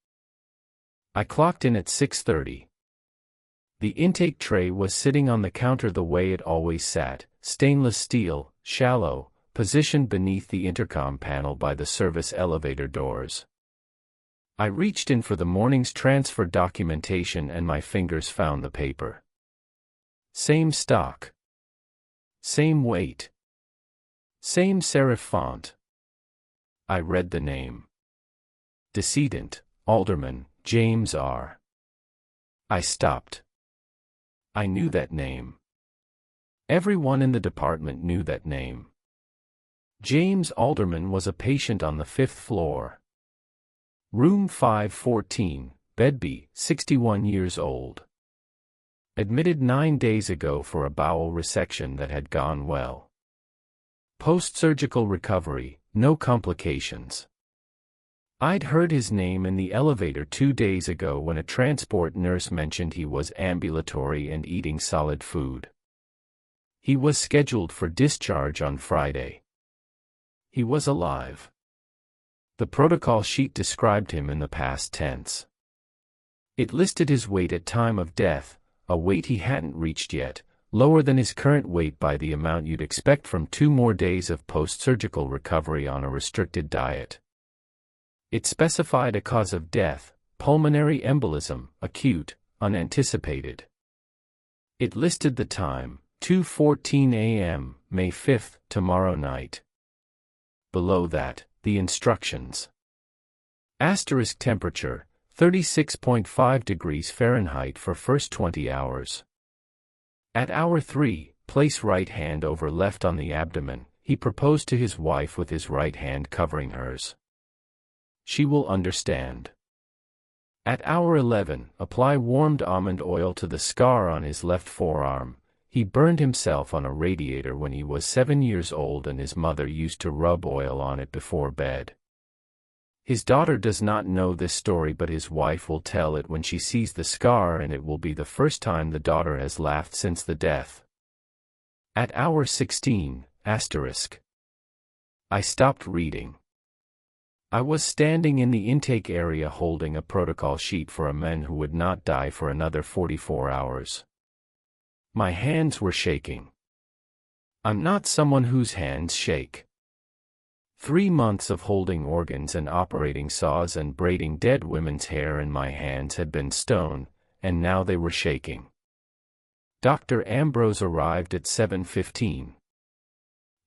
I clocked in at 6:30. The intake tray was sitting on the counter the way it always sat, stainless steel, shallow, positioned beneath the intercom panel by the service elevator doors. I reached in for the morning's transfer documentation and my fingers found the paper. Same stock. Same weight. Same serif font. I read the name. Decedent, Alderman, James R. I stopped. I knew that name. Everyone in the department knew that name. James Alderman was a patient on the 5th floor. Room 514, Bedby, 61 years old. Admitted 9 days ago for a bowel resection that had gone well. Post-surgical recovery, no complications. I'd heard his name in the elevator 2 days ago when a transport nurse mentioned he was ambulatory and eating solid food. He was scheduled for discharge on Friday. He was alive. The protocol sheet described him in the past tense. It listed his weight at time of death, a weight he hadn't reached yet, lower than his current weight by the amount you'd expect from 2 more days of post-surgical recovery on a restricted diet. It specified a cause of death, pulmonary embolism, acute, unanticipated. It listed the time, 2:14 a.m., May 5th, tomorrow night. Below that, the instructions. Asterisk temperature, 36.5 degrees Fahrenheit for first 20 hours. At hour 3, place right hand over left on the abdomen. He proposed to his wife with his right hand covering hers. She will understand. At hour 11, apply warmed almond oil to the scar on his left forearm. He burned himself on a radiator when he was 7 years old and his mother used to rub oil on it before bed. His daughter does not know this story, but his wife will tell it when she sees the scar, and it will be the first time the daughter has laughed since the death. At hour 16, asterisk. I stopped reading. I was standing in the intake area holding a protocol sheet for a man who would not die for another 44 hours. My hands were shaking. I'm not someone whose hands shake. 3 months of holding organs and operating saws and braiding dead women's hair in my hands had been stone, and now they were shaking. Dr. Ambrose arrived at 7:15.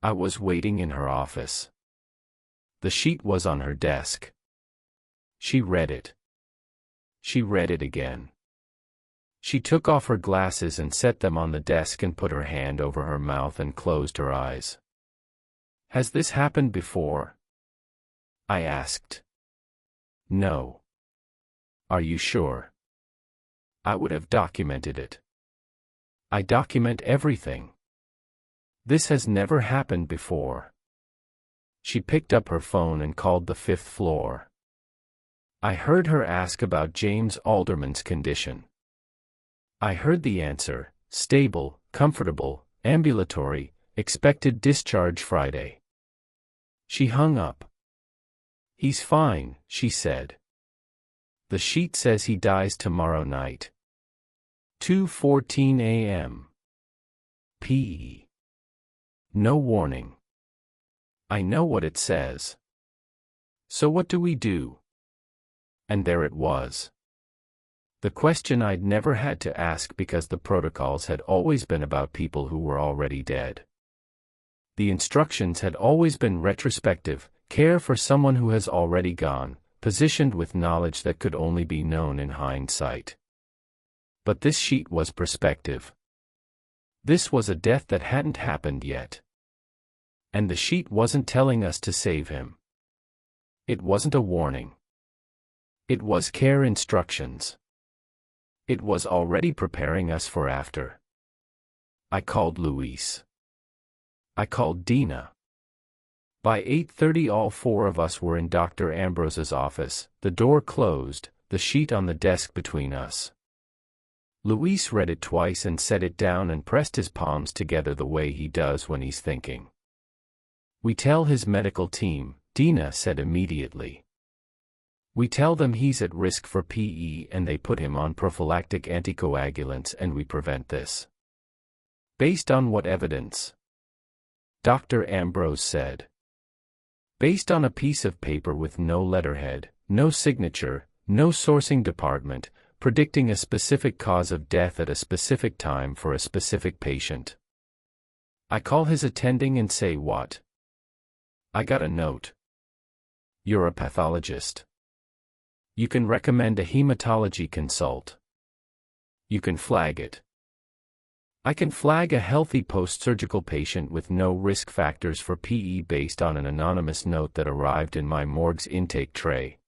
I was waiting in her office. The sheet was on her desk. She read it. She read it again. She took off her glasses and set them on the desk and put her hand over her mouth and closed her eyes. Has this happened before? I asked. No. Are you sure? I would have documented it. I document everything. This has never happened before. She picked up her phone and called the 5th floor. I heard her ask about James Alderman's condition. I heard the answer, stable, comfortable, ambulatory, expected discharge Friday. She hung up. He's fine, she said. The sheet says he dies tomorrow night. 2:14 a.m. p.e. No warning. I know what it says. So what do we do? And there it was. The question I'd never had to ask because the protocols had always been about people who were already dead. The instructions had always been retrospective, care for someone who has already gone, positioned with knowledge that could only be known in hindsight. But this sheet was prospective. This was a death that hadn't happened yet. And the sheet wasn't telling us to save him. It wasn't a warning. It was care instructions. It was already preparing us for after. I called Louis. I called Dina. By 8:30 all four of us were in Dr. Ambrose's office, the door closed, the sheet on the desk between us. Luis read it twice and set it down and pressed his palms together the way he does when he's thinking. "We tell his medical team," Dina said immediately. "We tell them he's at risk for PE and they put him on prophylactic anticoagulants and we prevent this." "Based on what evidence?" Dr. Ambrose said. "Based on a piece of paper with no letterhead, no signature, no sourcing department, predicting a specific cause of death at a specific time for a specific patient." I call his attending and say, "What?" "I got a note." "You're a pathologist. You can recommend a hematology consult. You can flag it." "I can flag a healthy post-surgical patient with no risk factors for PE based on an anonymous note that arrived in my morgue's intake tray.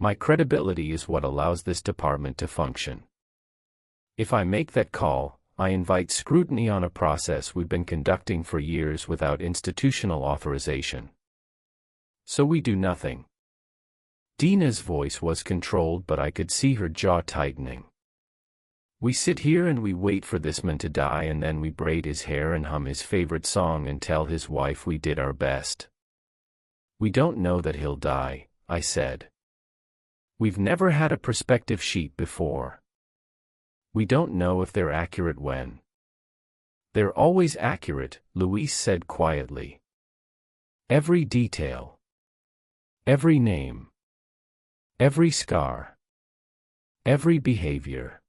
My credibility is what allows this department to function. If I make that call, I invite scrutiny on a process we've been conducting for years without institutional authorization. So we do nothing." Dina's voice was controlled, but I could see her jaw tightening. "We sit here and we wait for this man to die, and then we braid his hair and hum his favorite song and tell his wife we did our best." "We don't know that he'll die," I said. "We've never had a prospective sheet before. We don't know if they're accurate when." "They're always accurate," Luis said quietly. "Every detail. Every name. Every scar. Every behavior.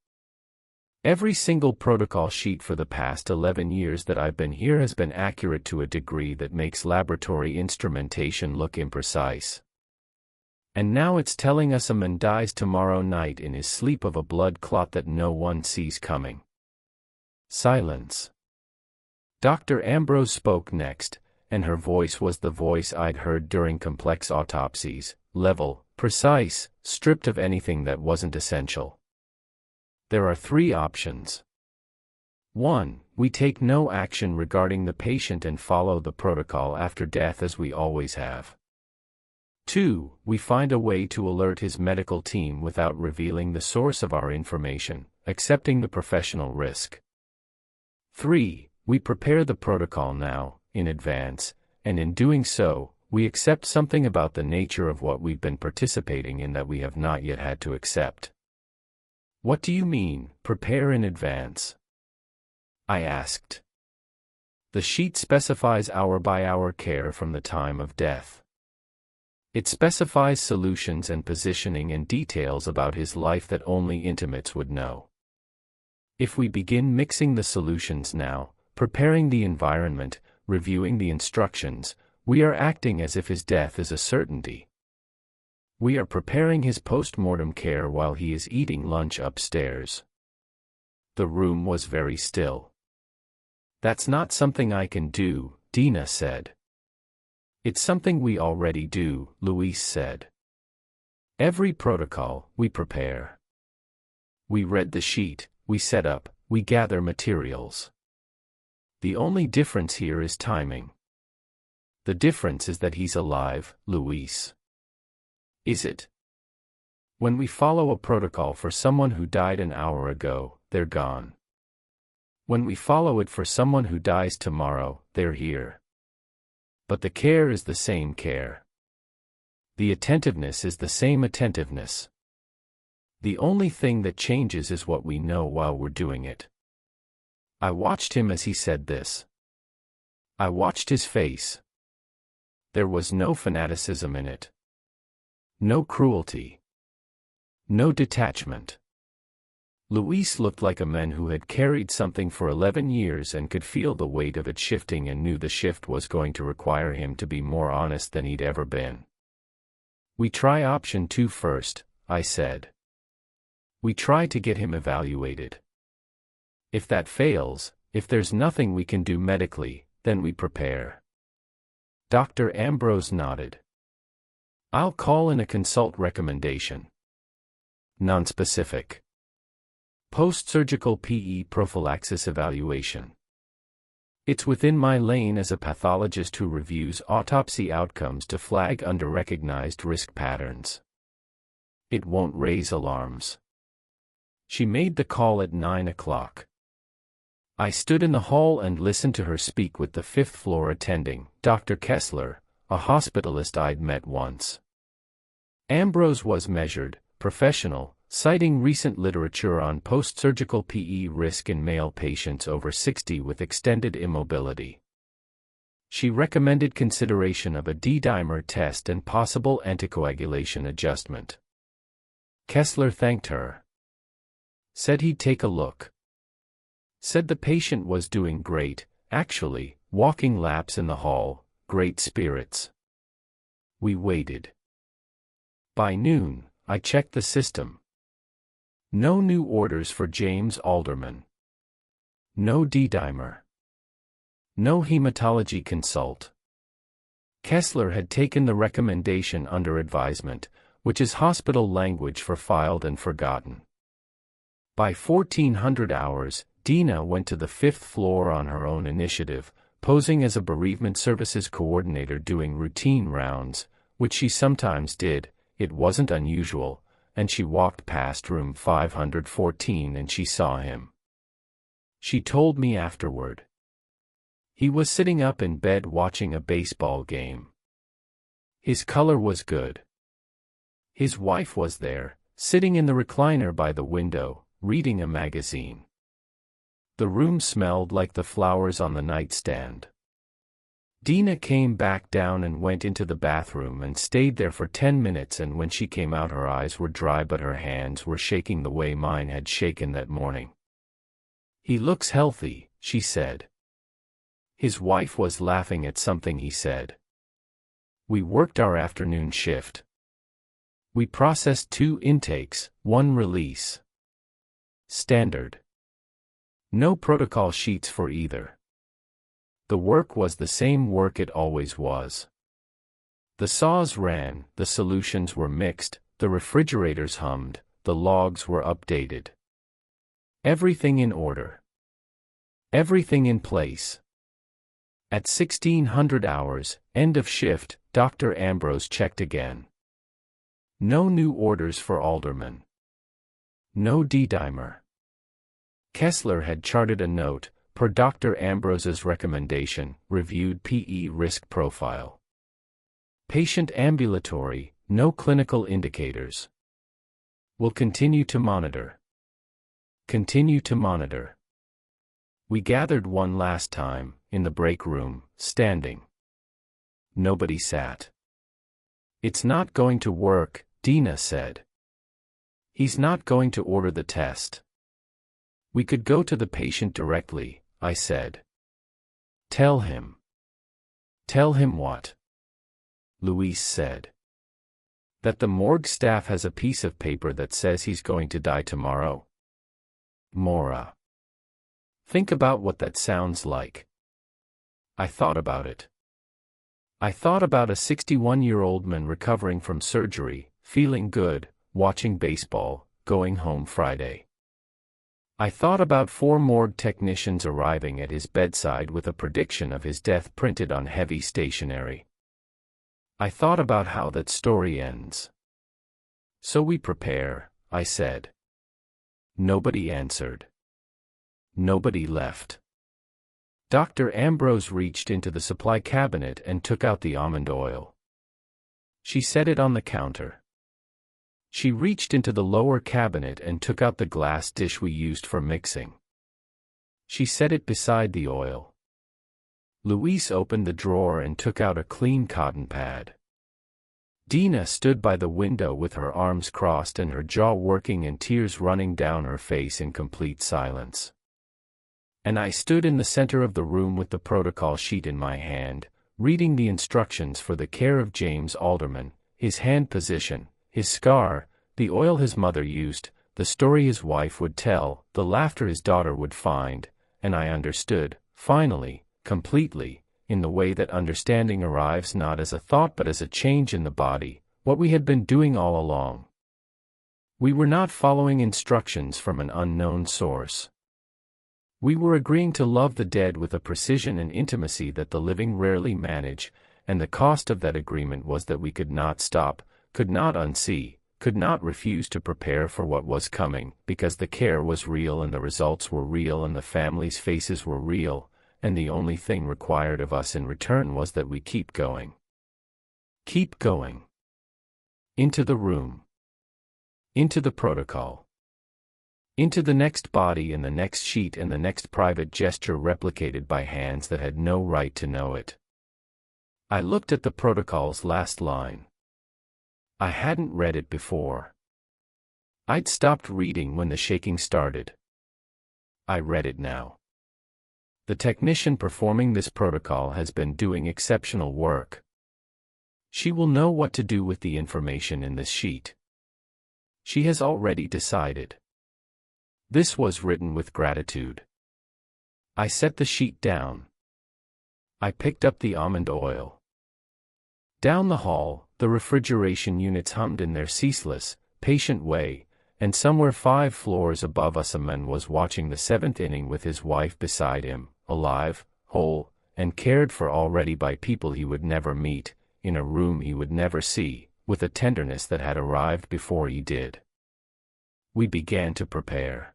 Every single protocol sheet for the past 11 years that I've been here has been accurate to a degree that makes laboratory instrumentation look imprecise. And now it's telling us a man dies tomorrow night in his sleep of a blood clot that no one sees coming." Silence. Dr. Ambrose spoke next, and her voice was the voice I'd heard during complex autopsies, level, precise, stripped of anything that wasn't essential. "There are three options. 1. We take no action regarding the patient and follow the protocol after death as we always have. 2. We find a way to alert his medical team without revealing the source of our information, accepting the professional risk. 3. We prepare the protocol now, in advance, and in doing so, we accept something about the nature of what we've been participating in that we have not yet had to accept." "What do you mean, prepare in advance?" I asked. "The sheet specifies hour-by-hour care from the time of death. It specifies solutions and positioning and details about his life that only intimates would know. If we begin mixing the solutions now, preparing the environment, reviewing the instructions, we are acting as if his death is a certainty. We are preparing his post-mortem care while he is eating lunch upstairs." The room was very still. "That's not something I can do," Dina said. "It's something we already do," Luis said. "Every protocol, we prepare. We read the sheet, we set up, we gather materials. The only difference here is timing. The difference is that he's alive, Luis." "Is it?" "When we follow a protocol for someone who died an hour ago, they're gone. When we follow it for someone who dies tomorrow, they're here. But the care is the same care. The attentiveness is the same attentiveness. The only thing that changes is what we know while we're doing it." I watched him as he said this. I watched his face. There was no fanaticism in it. No cruelty. No detachment. Luis looked like a man who had carried something for 11 years and could feel the weight of it shifting and knew the shift was going to require him to be more honest than he'd ever been. "We try option 2 first," I said. "We try to get him evaluated. If that fails, if there's nothing we can do medically, then we prepare." Dr. Ambrose nodded. "I'll call in a consult recommendation. Nonspecific. Post-surgical PE prophylaxis evaluation. It's within my lane as a pathologist who reviews autopsy outcomes to flag under-recognized risk patterns. It won't raise alarms. She made the call at 9 o'clock. I stood in the hall and listened to her speak with the fifth-floor attending, Dr. Kessler, a hospitalist I'd met once. Ambrose was measured, professional, citing recent literature on post-surgical PE risk in male patients over 60 with extended immobility. She recommended consideration of a D-dimer test and possible anticoagulation adjustment. Kessler thanked her. Said he'd take a look. Said the patient was doing great, actually, walking laps in the hall, great spirits. We waited. By noon, I checked the system. No new orders for James Alderman. No D-dimer. No hematology consult. Kessler had taken the recommendation under advisement, which is hospital language for filed and forgotten. By 1400 hours, Dina went to the fifth floor on her own initiative, posing as a bereavement services coordinator doing routine rounds, which she sometimes did. It wasn't unusual, and she walked past room 514 and she saw him. She told me afterward. He was sitting up in bed watching a baseball game. His color was good. His wife was there, sitting in the recliner by the window, reading a magazine. The room smelled like the flowers on the nightstand. Dina came back down and went into the bathroom and stayed there for 10 minutes, and when she came out her eyes were dry but her hands were shaking the way mine had shaken that morning. He looks healthy, she said. His wife was laughing at something he said. We worked our afternoon shift. We processed 2 intakes, 1 release. Standard. No protocol sheets for either. The work was the same work it always was. The saws ran, the solutions were mixed, the refrigerators hummed, the logs were updated. Everything in order. Everything in place. At 1600 hours, end of shift, Dr. Ambrose checked again. No new orders for Alderman. No D-dimer. Kessler had charted a note, per Dr. Ambrose's recommendation, reviewed PE risk profile. Patient ambulatory, no clinical indicators. Will continue to monitor. Continue to monitor. We gathered one last time, in the break room, standing. Nobody sat. It's not going to work, Dina said. He's not going to order the test. We could go to the patient directly, I said. Tell him. Tell him what? Luis said. That the morgue staff has a piece of paper that says he's going to die tomorrow. Mora. Think about what that sounds like. I thought about it. I thought about a 61-year-old man recovering from surgery, feeling good, watching baseball, going home Friday. I thought about 4 morgue technicians arriving at his bedside with a prediction of his death printed on heavy stationery. I thought about how that story ends. So we prepare, I said. Nobody answered. Nobody left. Dr. Ambrose reached into the supply cabinet and took out the almond oil. She set it on the counter. She reached into the lower cabinet and took out the glass dish we used for mixing. She set it beside the oil. Luis opened the drawer and took out a clean cotton pad. Dina stood by the window with her arms crossed and her jaw working and tears running down her face in complete silence. And I stood in the center of the room with the protocol sheet in my hand, reading the instructions for the care of James Alderman, his hand position, his scar, the oil his mother used, the story his wife would tell, the laughter his daughter would find, and I understood, finally, completely, in the way that understanding arrives not as a thought but as a change in the body, what we had been doing all along. We were not following instructions from an unknown source. We were agreeing to love the dead with a precision and intimacy that the living rarely manage, and the cost of that agreement was that we could not stop, could not unsee, could not refuse to prepare for what was coming, because the care was real and the results were real and the families' faces were real, and the only thing required of us in return was that we keep going. Keep going. Into the room. Into the protocol. Into the next body and the next sheet and the next private gesture replicated by hands that had no right to know it. I looked at the protocol's last line. I hadn't read it before. I'd stopped reading when the shaking started. I read it now. The technician performing this protocol has been doing exceptional work. She will know what to do with the information in this sheet. She has already decided. This was written with gratitude. I set the sheet down. I picked up the almond oil. Down the hall, the refrigeration units hummed in their ceaseless, patient way, and somewhere 5 floors above us a man was watching the 7th inning with his wife beside him, alive, whole, and cared for already by people he would never meet, in a room he would never see, with a tenderness that had arrived before he did. We began to prepare.